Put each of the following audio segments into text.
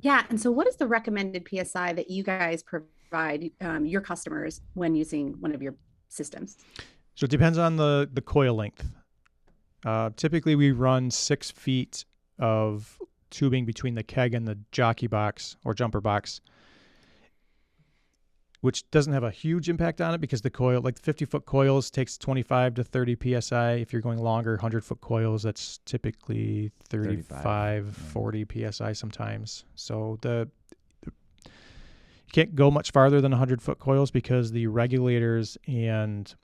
Yeah. And so, what is the recommended PSI that you guys provide your customers when using one of your systems? So it depends on the coil length. Typically, we run 6 feet of tubing between the keg and the jockey box or jumper box, which doesn't have a huge impact on it because the coil, like the 50-foot coils, takes 25 to 30 psi. If you're going longer, 100-foot coils, that's typically 35, 40 psi sometimes. So you can't go much farther than 100-foot coils because the regulators and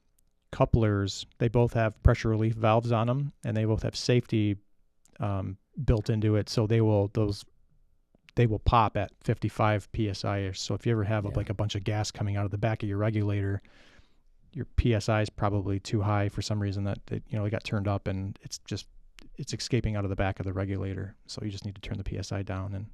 couplers, they both have pressure relief valves on them, and they both have safety built into it. So they will pop at 55 psi. So if you ever have like a bunch of gas coming out of the back of your regulator, your psi is probably too high for some reason that it got turned up, and it's escaping out of the back of the regulator. So you just need to turn the psi down, and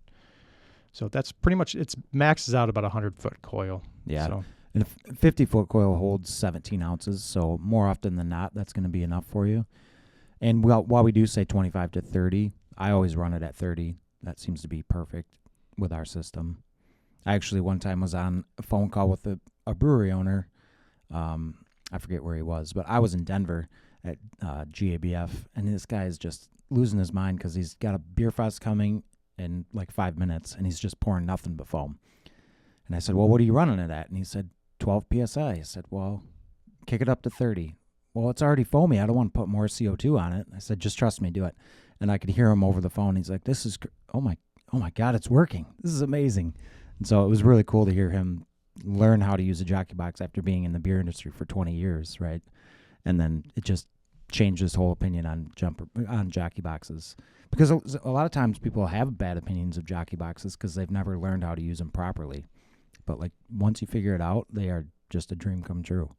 so that's pretty much, it's maxes out about 100-foot coil. Yeah. So, and a 50-foot coil holds 17 ounces, so more often than not, that's going to be enough for you. And while we do say 25 to 30, I always run it at 30. That seems to be perfect with our system. I actually one time was on a phone call with a brewery owner. I forget where he was, but I was in Denver at GABF, and this guy is just losing his mind because he's got a beer fest coming in like 5 minutes, and he's just pouring nothing but foam. And I said, well, what are you running it at? And he said, 12 PSI. I said, well, kick it up to 30. Well, it's already foamy. I don't want to put more CO2 on it. I said, just trust me, do it. And I could hear him over the phone. He's like, oh my God, it's working. This is amazing. And so it was really cool to hear him learn how to use a jockey box after being in the beer industry for 20 years, right? And then it just changed his whole opinion on jockey boxes. Because a lot of times people have bad opinions of jockey boxes because they've never learned how to use them properly. But like once you figure it out, they are just a dream come true.